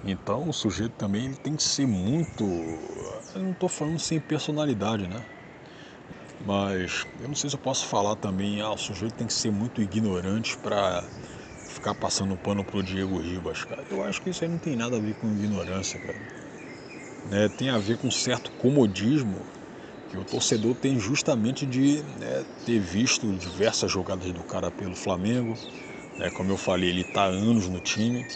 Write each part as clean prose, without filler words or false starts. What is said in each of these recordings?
Então o sujeito também ele tem que ser muito. Eu não estou falando sem personalidade, né? Mas eu não sei se eu posso falar também, o sujeito tem que ser muito ignorante para ficar passando pano pro Diego Ribas, cara. Eu acho que isso aí não tem nada a ver com ignorância, cara. Né? Tem a ver com certo comodismo que o torcedor tem justamente de, né, ter visto diversas jogadas do cara pelo Flamengo. Né? Como eu falei, ele está há anos no time.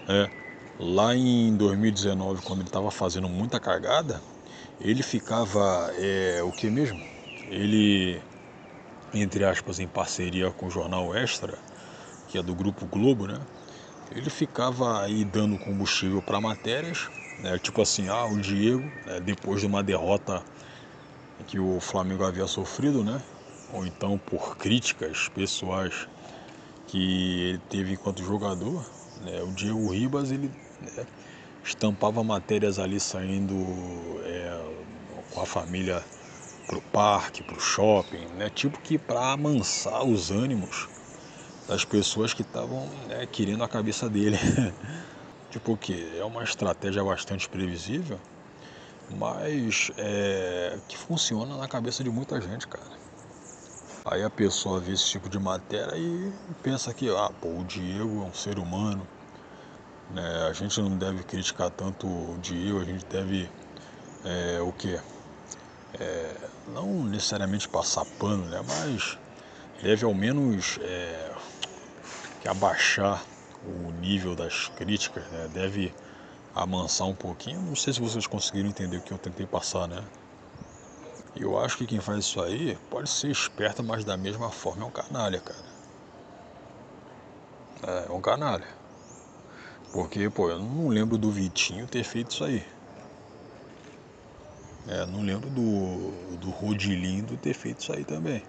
Né? Lá em 2019, quando ele estava fazendo muita cagada, ele ficava, o que mesmo? Ele, entre aspas, em parceria com o Jornal Extra, que é do Grupo Globo, né? Ele ficava aí dando combustível para matérias, né? Tipo assim, o Diego, né, depois de uma derrota que o Flamengo havia sofrido, né? Ou então por críticas pessoais que ele teve enquanto jogador, né? O Diego Ribas, ele, né, estampava matérias ali saindo com a família pro parque, pro shopping, né? Tipo que para amansar os ânimos das pessoas que estavam, né, querendo a cabeça dele. Tipo que é uma estratégia bastante previsível, mas que funciona na cabeça de muita gente, cara. Aí a pessoa vê esse tipo de matéria e pensa que, pô, o Diego é um ser humano, né? A gente não deve criticar tanto o Diego, a gente deve, o quê? Não necessariamente passar pano, né? Mas deve ao menos que abaixar o nível das críticas, né? Deve amansar um pouquinho. Não sei se vocês conseguiram entender o que eu tentei passar, né? Eu acho que quem faz isso aí pode ser esperto, mas da mesma forma é um canalha, cara. É um canalha. Porque, pô, eu não lembro do Vitinho ter feito isso aí. Não lembro do Rodilindo ter feito isso aí também.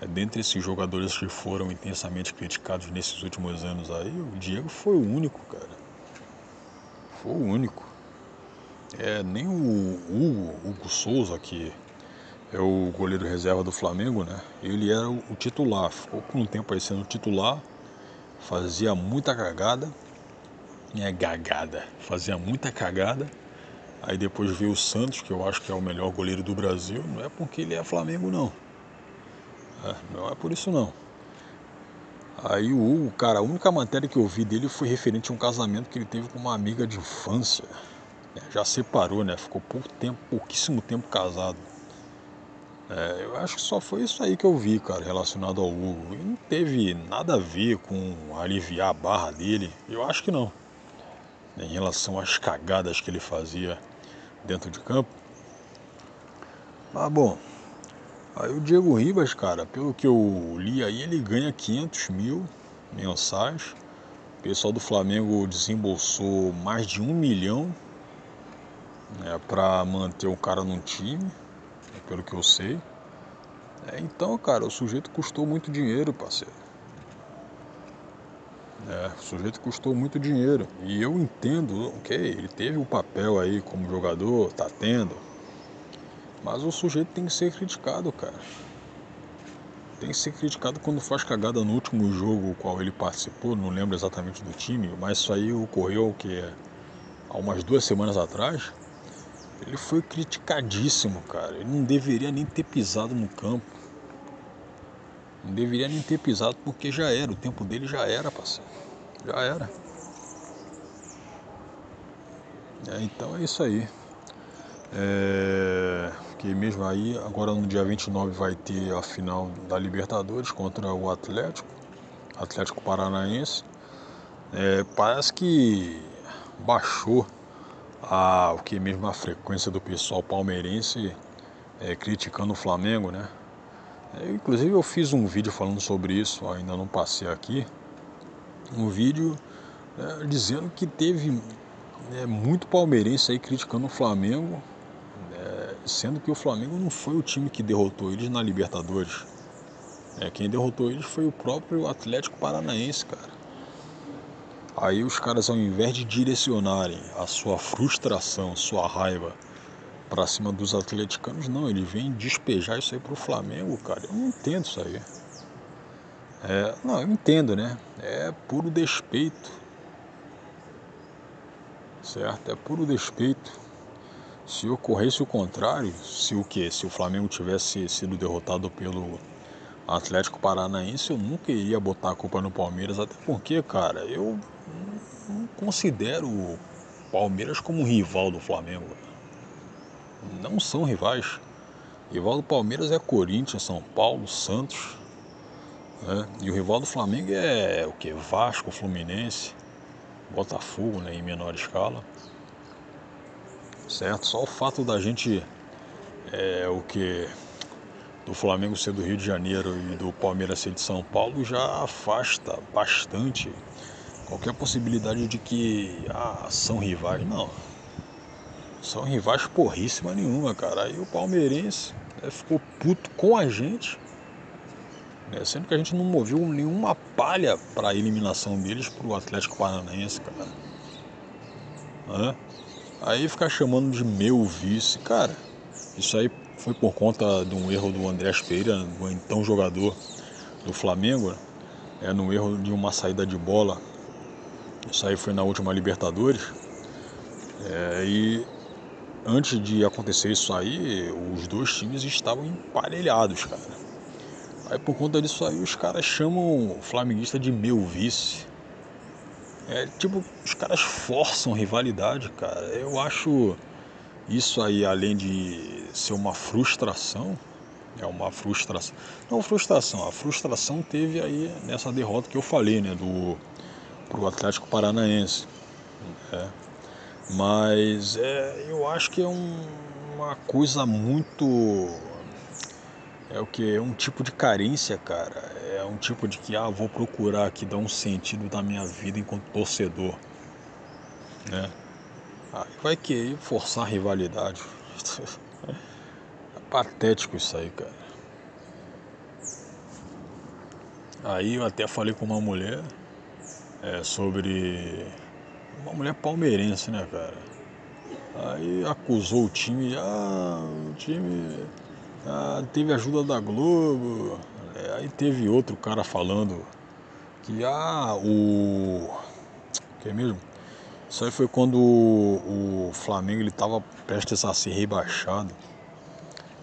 Dentre esses jogadores que foram intensamente criticados nesses últimos anos aí, o Diego foi o único, cara. Foi o único. Nem o Hugo Souza, que é o goleiro reserva do Flamengo, né? Ele era o titular. Ficou por um tempo aí sendo titular. Fazia muita cagada. Fazia muita cagada. Aí depois veio o Santos, que eu acho que é o melhor goleiro do Brasil. Não é porque ele é Flamengo, não. Não é por isso, não. Aí o Hugo, cara, a única matéria que eu vi dele foi referente a um casamento que ele teve com uma amiga de infância. Já separou, né? Ficou pouquíssimo tempo casado. Eu acho que só foi isso aí que eu vi, cara, relacionado ao Hugo. E não teve nada a ver com aliviar a barra dele. Eu acho que não. Em relação às cagadas que ele fazia dentro de campo. Mas bom, aí o Diego Ribas, cara, pelo que eu li aí, ele ganha 500 mil mensais. O pessoal do Flamengo desembolsou mais de 1 milhão, né, para manter o cara no time, pelo que eu sei. Então, cara, o sujeito custou muito dinheiro, parceiro. O sujeito custou muito dinheiro. E eu entendo, ok, ele teve um papel aí como jogador, tá tendo. Mas o sujeito tem que ser criticado, cara. Tem que ser criticado quando faz cagada no último jogo o qual ele participou, não lembro exatamente do time, mas isso aí ocorreu há umas 2 semanas atrás. Ele foi criticadíssimo, cara. Ele não deveria nem ter pisado no campo. Não deveria nem ter pisado porque já era, o tempo dele já era, parceiro. Já era. Então é isso aí. Que mesmo aí, agora no dia 29 vai ter a final da Libertadores contra o Atlético Paranaense. Parece que baixou o que mesmo a frequência do pessoal palmeirense criticando o Flamengo, né? Inclusive eu fiz um vídeo falando sobre isso, ainda não passei aqui. Um vídeo dizendo que teve muito palmeirense aí criticando o Flamengo, sendo que o Flamengo não foi o time que derrotou eles na Libertadores. Quem derrotou eles foi o próprio Atlético Paranaense, cara. Aí os caras, ao invés de direcionarem a sua frustração, sua raiva pra cima dos atleticanos, não, eles vêm despejar isso aí pro Flamengo, cara. Eu não entendo isso aí. Não, eu entendo, né? É puro despeito. certo? É puro despeito. Se ocorresse o contrário, se o quê? Se o Flamengo tivesse sido derrotado pelo Atlético Paranaense, eu nunca iria botar a culpa no Palmeiras, até porque, cara, eu não considero o Palmeiras como um rival do Flamengo. Não são rivais. Rival do Palmeiras é Corinthians, São Paulo, Santos, né? E o rival do Flamengo é o que? Vasco, Fluminense, Botafogo, né, em menor escala, certo? Só o fato da gente o que do Flamengo ser do Rio de Janeiro e do Palmeiras ser de São Paulo já afasta bastante qualquer possibilidade de que são rivais. Não, são rivais porríssima nenhuma, cara. Aí o palmeirense ficou puto com a gente, né, sendo que a gente não moveu nenhuma palha para a eliminação deles pro Atlético Paranaense, cara. Hã? Aí ficar chamando de meu vice, cara, isso aí foi por conta de um erro do Andrés Pereira, o então jogador do Flamengo, no erro de uma saída de bola. Isso aí foi na última Libertadores. E antes de acontecer isso aí, os dois times estavam emparelhados, cara. Aí por conta disso aí os caras chamam o flamenguista de meu vice. Tipo, os caras forçam rivalidade, cara. Eu acho isso aí, além de ser uma frustração, é uma frustração. Não, frustração. A frustração teve aí nessa derrota que eu falei, né, pro Atlético Paranaense. Mas eu acho que é uma coisa muito. É o que? É um tipo de carência, cara. É um tipo de que, vou procurar aqui dar um sentido da minha vida enquanto torcedor, né? Aí vai querer forçar a rivalidade. É patético isso aí, cara. Aí eu até falei com uma mulher sobre. Uma mulher palmeirense, né, cara? Aí acusou o time teve ajuda da Globo. Aí teve outro cara falando que que é mesmo? Isso aí foi quando o Flamengo ele estava prestes a ser rebaixado.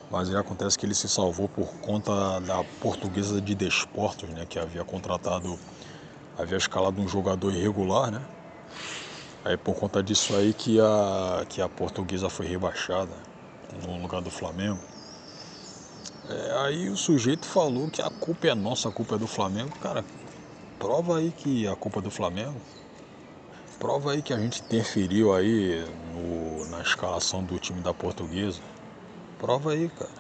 Mas aí acontece que ele se salvou por conta da Portuguesa de Desportos, né? Que havia escalado um jogador irregular, né? Aí por conta disso aí que a Portuguesa foi rebaixada no lugar do Flamengo. Aí o sujeito falou que a culpa é nossa, a culpa é do Flamengo. Cara, prova aí que a culpa é do Flamengo. Prova aí que a gente interferiu aí na escalação do time da Portuguesa. Prova aí, cara.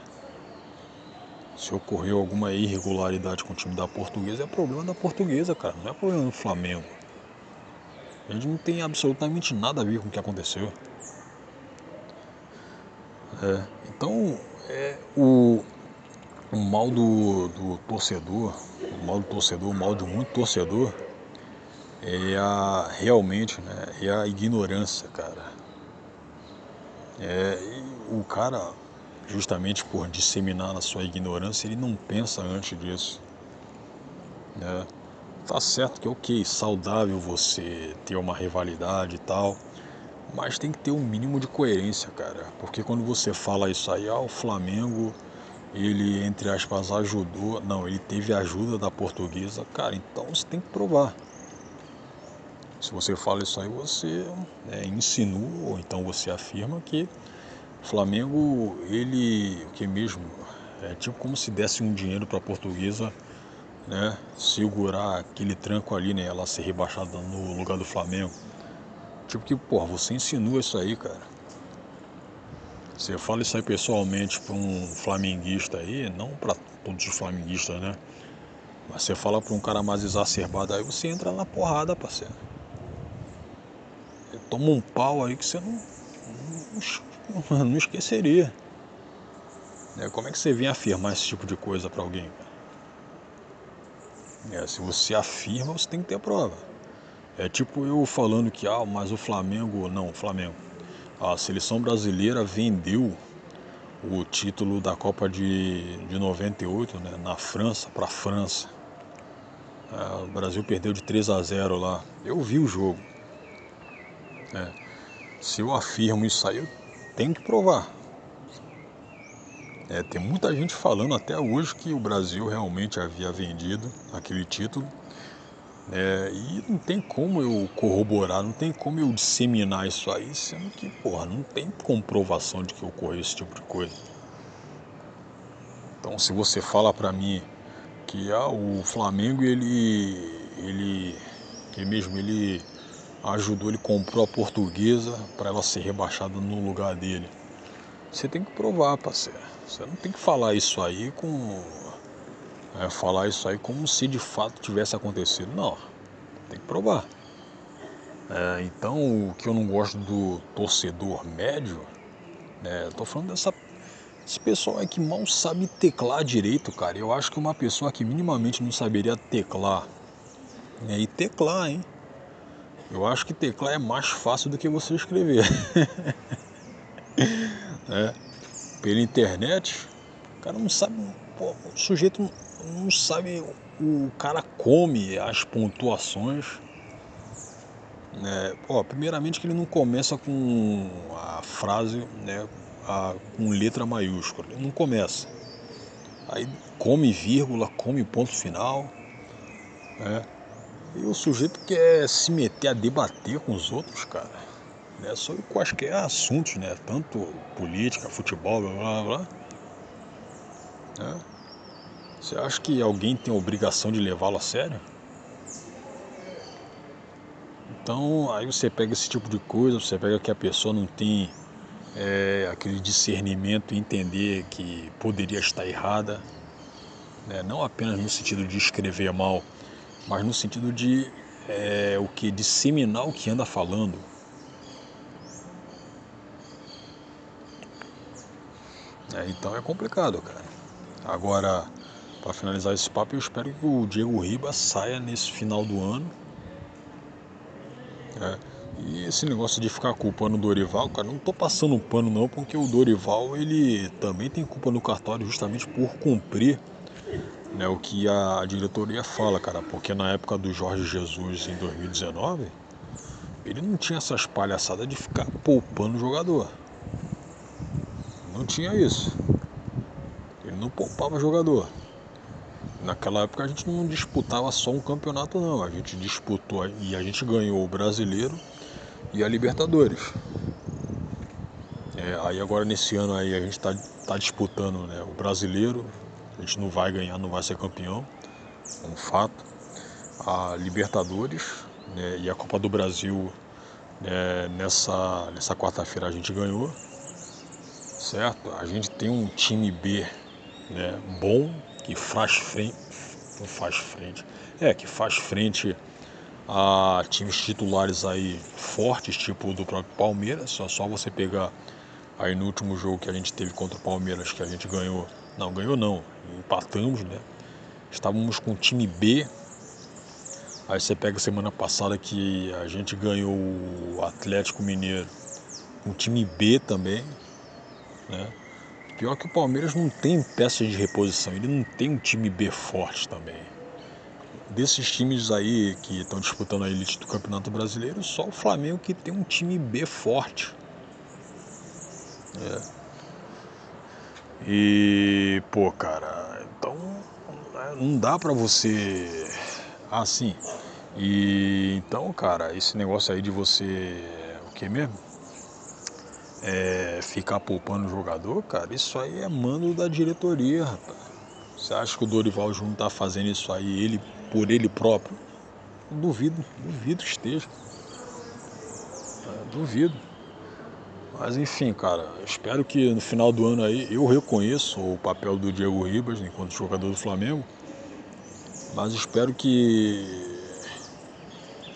Se ocorreu alguma irregularidade com o time da Portuguesa, é problema da Portuguesa, cara. Não é problema do Flamengo. A gente não tem absolutamente nada a ver com o que aconteceu. Então, o mal do torcedor, o mal de muito torcedor, realmente, né, é a ignorância, cara. E o cara, justamente por disseminar a sua ignorância, ele não pensa antes disso, né? Tá certo que ok, saudável você ter uma rivalidade e tal, mas tem que ter um mínimo de coerência, cara. Porque quando você fala isso aí, o Flamengo, ele, entre aspas, ajudou. Não, ele teve a ajuda da Portuguesa, cara, então você tem que provar. Se você fala isso aí, você insinua, ou então você afirma que o Flamengo, ele, o que mesmo, é tipo como se desse um dinheiro para a Portuguesa, né, segurar aquele tranco ali, né, ela ser rebaixada no lugar do Flamengo. Tipo que, porra, você insinua isso aí, cara. Você fala isso aí pessoalmente para um flamenguista aí, não para todos os flamenguistas, né? Mas você fala para um cara mais exacerbado aí, você entra na porrada, parceiro. Toma um pau aí que você não esqueceria. Como é que você vem afirmar esse tipo de coisa para alguém? Se você afirma, você tem que ter prova. É tipo eu falando que, mas o Flamengo, não, o Flamengo. A seleção brasileira vendeu o título da Copa de 98, né, na França, para a França. O Brasil perdeu de 3-0 lá. Eu vi o jogo, né? Se eu afirmo isso aí, eu tenho que provar. Tem muita gente falando até hoje que o Brasil realmente havia vendido aquele título. E não tem como eu corroborar, não tem como eu disseminar isso aí, sendo que, porra, não tem comprovação de que ocorreu esse tipo de coisa. Então, se você fala pra mim que o Flamengo, ele ajudou, ele comprou a Portuguesa para ela ser rebaixada no lugar dele, você tem que provar, parceiro. Você não tem que falar isso aí como se de fato tivesse acontecido. Não, tem que provar. Então, o que eu não gosto do torcedor médio, eu tô falando desse pessoal aí que mal sabe teclar direito, cara. Eu acho que uma pessoa que minimamente não saberia teclar, e teclar, hein? Eu acho que teclar é mais fácil do que você escrever. Pela internet, o cara não sabe, pô, o sujeito não sabe, o cara come as pontuações. Primeiramente que ele não começa com a frase, com letra maiúscula, ele não começa. Aí come vírgula, come ponto final, e o sujeito quer se meter a debater com os outros, cara, sobre quaisquer assuntos, tanto política, futebol, blá blá blá, né? Você acha que alguém tem a obrigação de levá-lo a sério? Então, aí você pega esse tipo de coisa, você pega que a pessoa não tem aquele discernimento e entender que poderia estar errada, não apenas no sentido de escrever mal, mas no sentido de disseminar o que anda falando. Então é complicado, cara. Agora, para finalizar esse papo, eu espero que o Diego Ribas saia nesse final do ano. E esse negócio de ficar culpando o Dorival, cara, não tô passando um pano não, porque o Dorival, ele também tem culpa no cartório justamente por cumprir, o que a diretoria fala, cara, porque na época do Jorge Jesus em 2019, ele não tinha essas palhaçadas de ficar poupando o jogador. Não tinha isso. Ele não poupava jogador. Naquela época a gente não disputava só um campeonato não, a gente disputou e a gente ganhou o Brasileiro e a Libertadores. Aí agora nesse ano aí a gente tá disputando, o Brasileiro, a gente não vai ganhar, não vai ser campeão, é um fato. A Libertadores, e a Copa do Brasil, nessa quarta-feira a gente ganhou, certo? A gente tem um time B, bom, que que faz frente a times titulares aí fortes, tipo o do próprio Palmeiras. Só você pegar aí no último jogo que a gente teve contra o Palmeiras, que a gente ganhou. Não, ganhou não, empatamos, Estávamos com o time B. Aí você pega a semana passada que a gente ganhou o Atlético Mineiro, um time B também, Pior que o Palmeiras não tem peça de reposição, ele não tem um time B forte também. Desses times aí que estão disputando a elite do Campeonato Brasileiro, só o Flamengo que tem um time B forte. E, pô, cara, então não dá pra você... Assim, então, cara, esse negócio aí de você... O que mesmo? Ficar poupando o jogador, cara, isso aí é mando da diretoria, rapaz. Você acha que o Dorival Júnior tá fazendo isso aí por ele próprio? Duvido que esteja. Duvido. Mas enfim, cara, espero que no final do ano aí eu reconheço o papel do Diego Ribas enquanto jogador do Flamengo, mas espero que,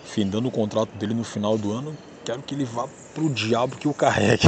findando o contrato dele no final do ano, quero que ele vá pro diabo que o carregue.